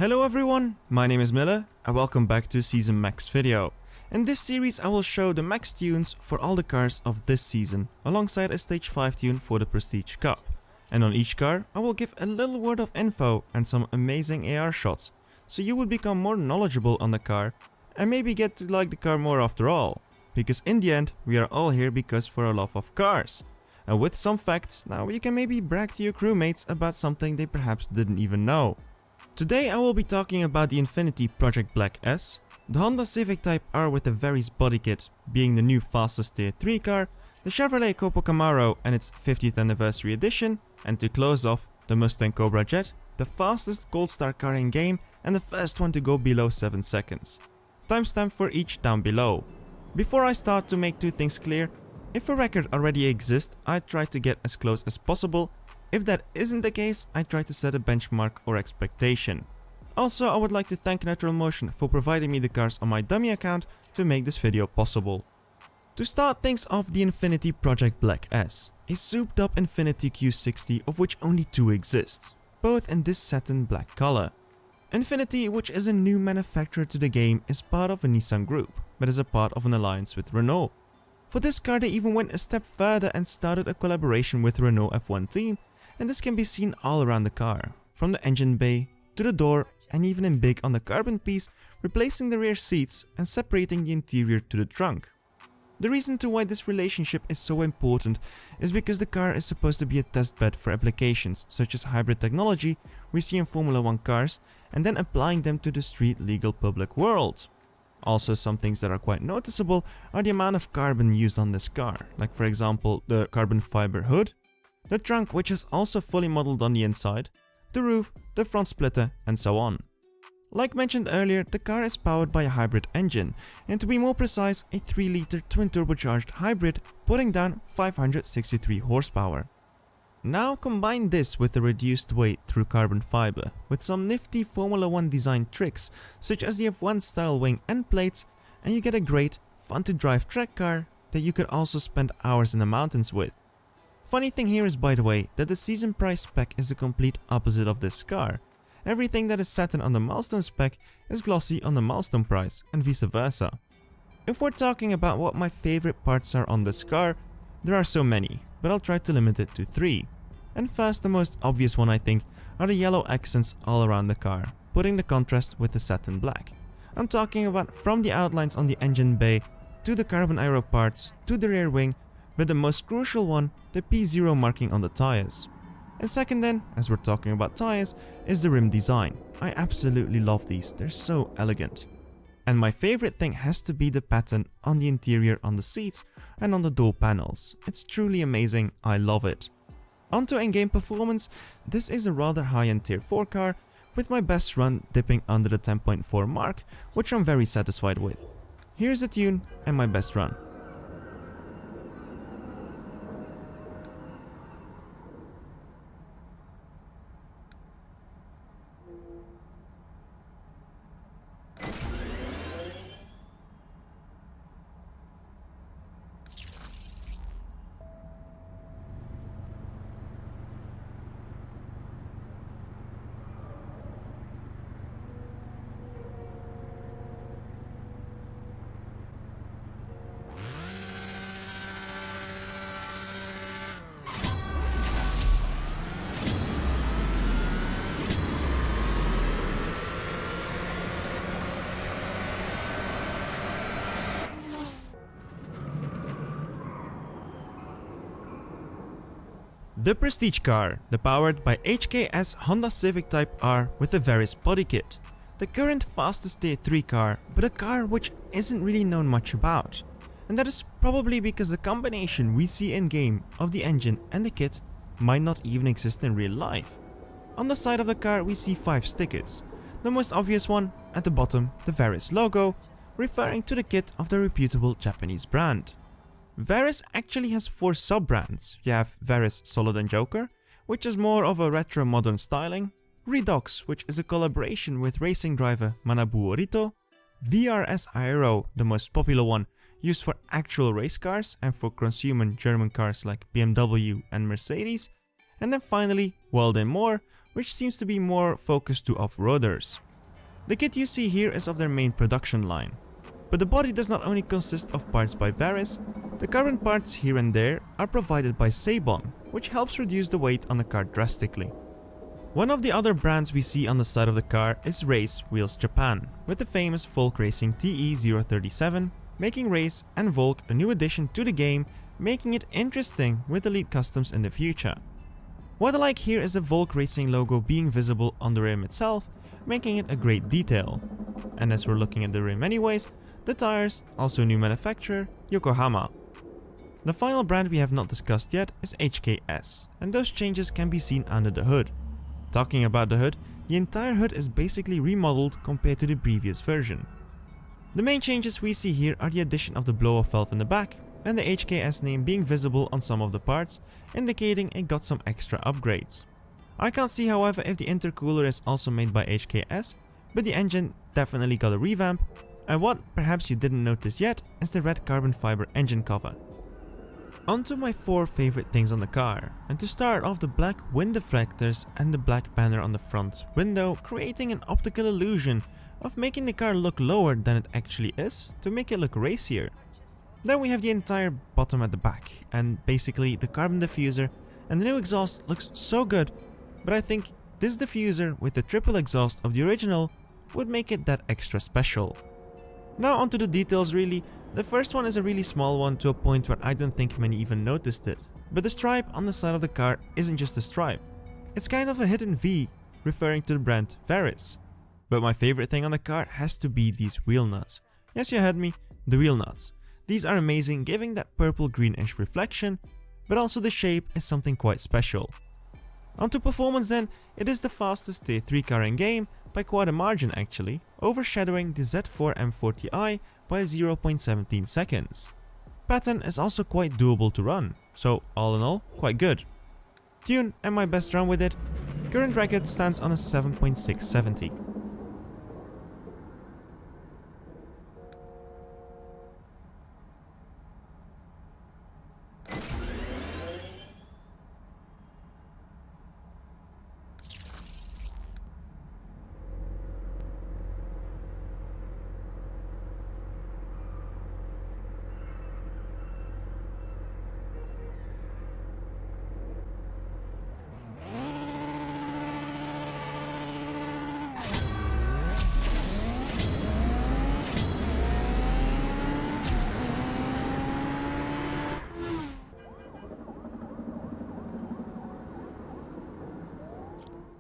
Hello everyone, my name is Miller and welcome back to a Season Max video. In this series I will show the max tunes for all the cars of this season, alongside a stage 5 tune for the Prestige Cup. And on each car I will give a little word of info and some amazing AR shots, so you will become more knowledgeable on the car and maybe get to like the car more after all. Because in the end we are all here because for a love of cars. And with some facts, now you can maybe brag to your crewmates about something they perhaps didn't even know. Today I will be talking about the Infiniti Project Black S, the Honda Civic Type R with the Varis body kit being the new fastest tier 3 car, the Chevrolet Copo Camaro and its 50th anniversary edition, and to close off, the Mustang Cobra Jet, the fastest Gold Star car in game and the first one to go below 7 seconds. Timestamp for each down below. Before I start, to make two things clear, if a record already exists, I try to get as close as possible. If that isn't the case, I try to set a benchmark or expectation. Also, I would like to thank Natural Motion for providing me the cars on my dummy account to make this video possible. To start things off, the Infiniti Project Black S, a souped up Infiniti Q60 of which only two exist, both in this satin black color. Infiniti, which is a new manufacturer to the game, is part of a Nissan group, but is a part of an alliance with Renault. For this car they even went a step further and started a collaboration with Renault F1 team, and this can be seen all around the car, from the engine bay to the door and even in big on the carbon piece, replacing the rear seats and separating the interior to the trunk. The reason to why this relationship is so important is because the car is supposed to be a testbed for applications such as hybrid technology we see in Formula 1 cars and then applying them to the street legal public world. Also, some things that are quite noticeable are the amount of carbon used on this car, like for example the carbon fiber hood, the trunk which is also fully modeled on the inside, the roof, the front splitter and so on. Like mentioned earlier, the car is powered by a hybrid engine, and to be more precise, a 3-liter twin turbocharged hybrid putting down 563 horsepower. Now combine this with the reduced weight through carbon fiber, with some nifty Formula 1 design tricks such as the F1 style wing end plates, and you get a great, fun to drive track car that you could also spend hours in the mountains with. Funny thing here is, by the way, that the season price spec is the complete opposite of this car. Everything that is satin on the milestone spec is glossy on the milestone price, and vice versa. If we're talking about what my favorite parts are on this car, there are so many, but I'll try to limit it to 3. And first, the most obvious one I think are the yellow accents all around the car, putting the contrast with the satin black. I'm talking about from the outlines on the engine bay, to the carbon aero parts, to the rear wing, but the most crucial one, the P0 marking on the tires. And second then, as we're talking about tires, is the rim design. I absolutely love these, they're so elegant. And my favorite thing has to be the pattern on the interior on the seats and on the door panels. It's truly amazing, I love it. Onto in-game performance, this is a rather high-end tier 4 car, with my best run dipping under the 10.4 mark, which I'm very satisfied with. Here's the tune and my best run. The Prestige car, the powered by HKS Honda Civic Type R with the Varis body kit. The current fastest tier 3 car, but a car which isn't really known much about. And that is probably because the combination we see in game of the engine and the kit might not even exist in real life. On the side of the car we see 5 stickers. The most obvious one, at the bottom, the Varis logo, referring to the kit of the reputable Japanese brand. Varis actually has 4 sub-brands. You have Varis Solid and Joker, which is more of a retro modern styling, Redux, which is a collaboration with racing driver Manabu Orito, VRS Aero, the most popular one, used for actual race cars and for consumer German cars like BMW and Mercedes, and then finally World and More, which seems to be more focused to off-roaders. The kit you see here is of their main production line. But the body does not only consist of parts by Varis, the carbon parts here and there are provided by Sabon, which helps reduce the weight on the car drastically. One of the other brands we see on the side of the car is Race Wheels Japan, with the famous Volk Racing TE037, making Race and Volk a new addition to the game, making it interesting with Elite Customs in the future. What I like here is the Volk Racing logo being visible on the rim itself, making it a great detail. And as we're looking at the rim anyways, the tires, also new manufacturer, Yokohama. The final brand we have not discussed yet is HKS, and those changes can be seen under the hood. Talking about the hood, the entire hood is basically remodeled compared to the previous version. The main changes we see here are the addition of the blow-off valve in the back, and the HKS name being visible on some of the parts, indicating it got some extra upgrades. I can't see however if the intercooler is also made by HKS, but the engine definitely got a revamp, and what perhaps you didn't notice yet is the red carbon fiber engine cover. Onto my 4 favorite things on the car, and to start off, the black wind deflectors and the black banner on the front window, creating an optical illusion of making the car look lower than it actually is to make it look racier. Then we have the entire bottom at the back, and basically the carbon diffuser, and the new exhaust looks so good, but I think this diffuser with the triple exhaust of the original would make it that extra special. Now onto the details really. The first one is a really small one to a point where I don't think many even noticed it, but the stripe on the side of the car isn't just a stripe, it's kind of a hidden V, referring to the brand Varis. But my favorite thing on the car has to be these wheel nuts. Yes, you heard me, the wheel nuts. These are amazing, giving that purple greenish reflection, but also the shape is something quite special. Onto performance then, it is the fastest tier 3 car in game, by quite a margin actually, overshadowing the Z4 M40i by 0.17 seconds. Pattern is also quite doable to run, so all in all, quite good. Tune and my best run with it, current record stands on a 7.670.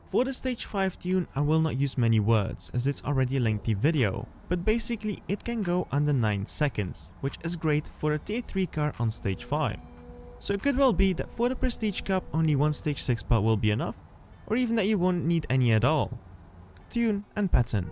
For the stage 5 tune I will not use many words as it's already a lengthy video, but basically it can go under 9 seconds, which is great for a tier 3 car on stage 5. So it could well be that for the Prestige Cup only one stage 6 part will be enough, or even that you won't need any at all. Tune and pattern.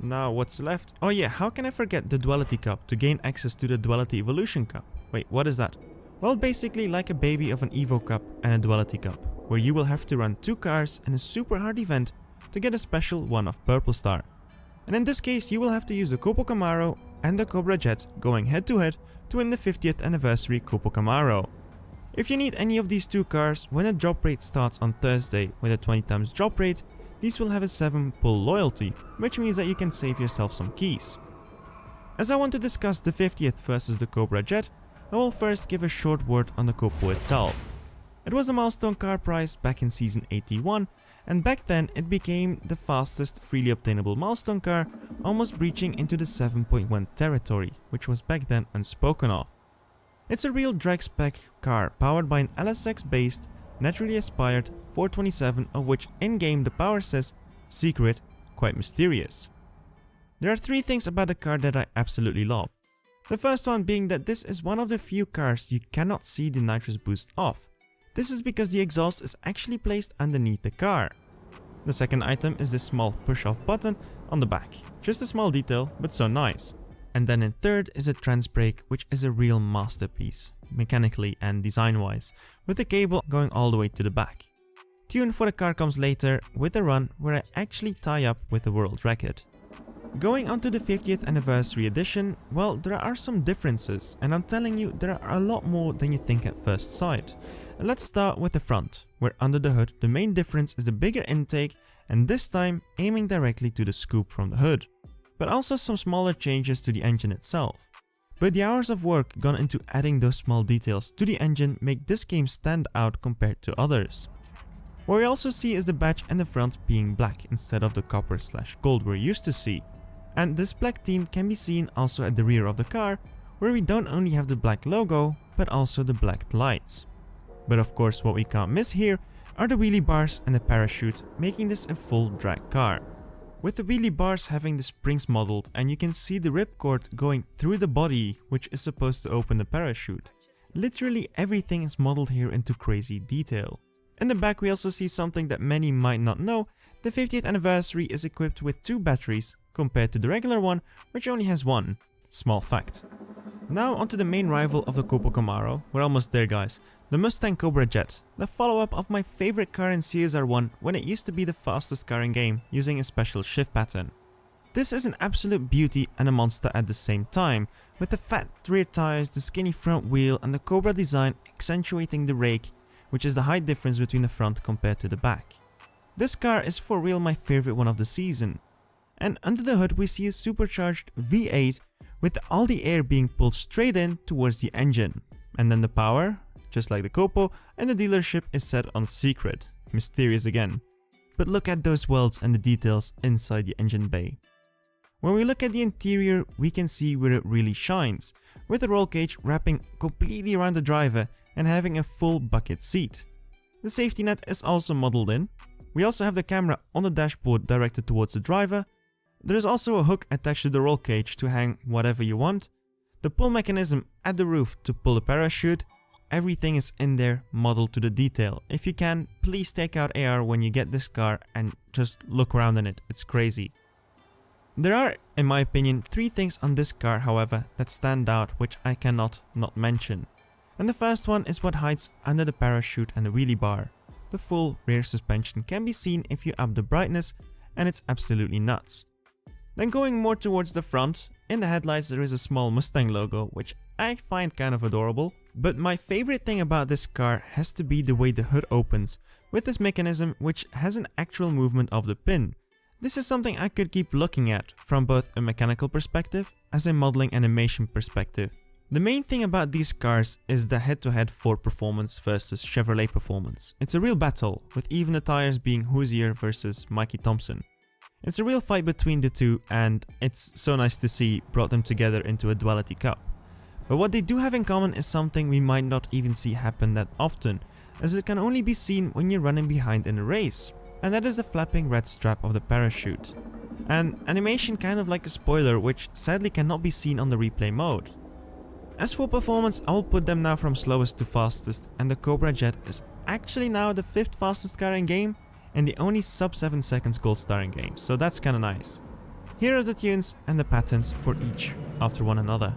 Now what's left? Oh yeah, how can I forget the Duality Cup to gain access to the Duality Evolution Cup? Wait, what is that? Well, basically like a baby of an Evo Cup and a Duality Cup, where you will have to run 2 cars in a super hard event to get a special one of Purple Star. And in this case you will have to use the Copo Camaro and the Cobra Jet going head to head to win the 50th anniversary Copo Camaro. If you need any of these 2 cars, when a drop rate starts on Thursday with a 20 times drop rate, these will have a 7 pull loyalty, which means that you can save yourself some keys. As I want to discuss the 50th versus the Cobra Jet, I will first give a short word on the Copo itself. It was a milestone car prize back in season 81, and back then it became the fastest freely obtainable milestone car, almost breaching into the 7.1 territory, which was back then unspoken of. It's a real drag spec car powered by an LSX based, naturally aspired 427, of which in-game the power says secret, quite mysterious. There are 3 things about the car that I absolutely love. The first one being that this is one of the few cars you cannot see the nitrous boost off. This is because the exhaust is actually placed underneath the car. The second item is this small push-off button on the back. Just a small detail, but so nice. And then in third is a trans brake, which is a real masterpiece, mechanically and design-wise, with the cable going all the way to the back. Tune for the car comes later, with a run where I actually tie up with the world record. Going on to the 50th anniversary edition, well, there are some differences, and I'm telling you, there are a lot more than you think at first sight. Let's start with the front, where under the hood the main difference is the bigger intake, and this time aiming directly to the scoop from the hood. But also some smaller changes to the engine itself. But the hours of work gone into adding those small details to the engine make this game stand out compared to others. What we also see is the badge and the front being black instead of the copper/gold we're used to see. And this black theme can be seen also at the rear of the car, where we don't only have the black logo, but also the black lights. But of course what we can't miss here are the wheelie bars and the parachute, making this a full drag car. With the wheelie bars having the springs modeled, and you can see the ripcord going through the body, which is supposed to open the parachute. Literally everything is modeled here into crazy detail. In the back we also see something that many might not know. The 50th anniversary is equipped with 2 batteries, compared to the regular one, which only has 1. Small fact. Now onto the main rival of the Copo Camaro. We're almost there, guys. The Mustang Cobra Jet, the follow-up of my favorite car in CSR 1 when it used to be the fastest car in game, using a special shift pattern. This is an absolute beauty and a monster at the same time, with the fat rear tires, the skinny front wheel and the Cobra design accentuating the rake, which is the height difference between the front compared to the back. This car is for real my favorite one of the season. And under the hood we see a supercharged V8 with all the air being pulled straight in towards the engine. And then the power, just like the Copo, and the dealership is set on secret. Mysterious again. But look at those welds and the details inside the engine bay. When we look at the interior, we can see where it really shines, with the roll cage wrapping completely around the driver and having a full bucket seat. The safety net is also modeled in. We also have the camera on the dashboard directed towards the driver. There is also a hook attached to the roll cage to hang whatever you want. The pull mechanism at the roof to pull the parachute. Everything is in there, modeled to the detail. If you can, please take out AR when you get this car and just look around in it, it's crazy. There are, in my opinion, 3 things on this car, however, that stand out which I cannot not mention. And the first one is what hides under the parachute and the wheelie bar. The full rear suspension can be seen if you up the brightness, and it's absolutely nuts. Then going more towards the front, in the headlights there is a small Mustang logo, which I find kind of adorable. But my favorite thing about this car has to be the way the hood opens, with this mechanism which has an actual movement of the pin. This is something I could keep looking at from both a mechanical perspective as a modeling animation perspective. The main thing about these cars is the head-to-head Ford performance versus Chevrolet performance. It's a real battle, with even the tires being Hoosier versus Mikey Thompson. It's a real fight between the two, and it's so nice to see brought them together into a Duality Cup. But what they do have in common is something we might not even see happen that often, as it can only be seen when you're running behind in a race, and that is the flapping red strap of the parachute. An animation kind of like a spoiler, which sadly cannot be seen on the replay mode. As for performance, I will put them now from slowest to fastest, and the Cobra Jet is actually now the 5th fastest car in game, and the only sub 7 seconds gold star in game, so that's kinda nice. Here are the tunes and the patterns for each after one another.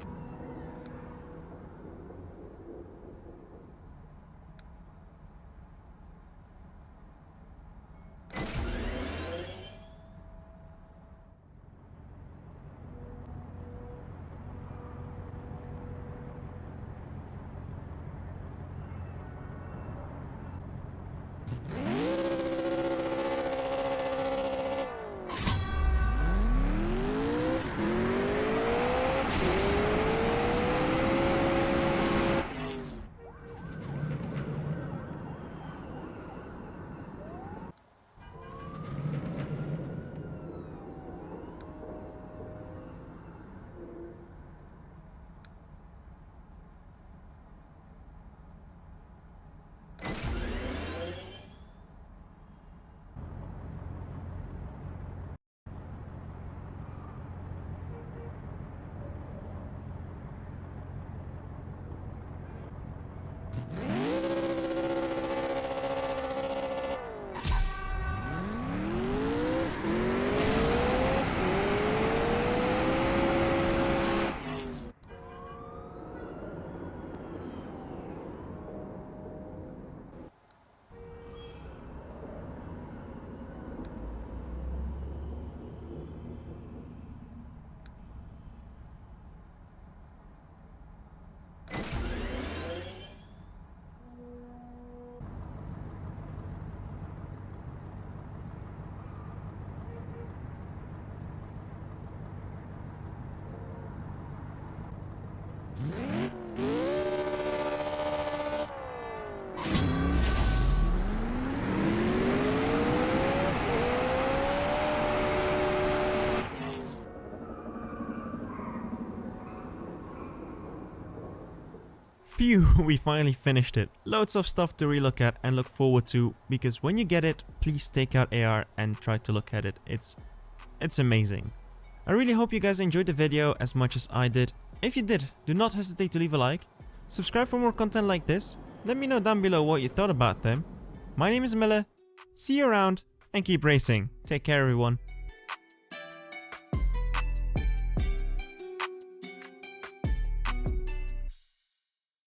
Phew, we finally finished it. Loads of stuff to relook at and look forward to, because when you get it, please take out AR and try to look at it. It's amazing. I really hope you guys enjoyed the video as much as I did. If you did, do not hesitate to leave a like. Subscribe for more content like this. Let me know down below what you thought about them. My name is Miller. See you around and keep racing. Take care everyone.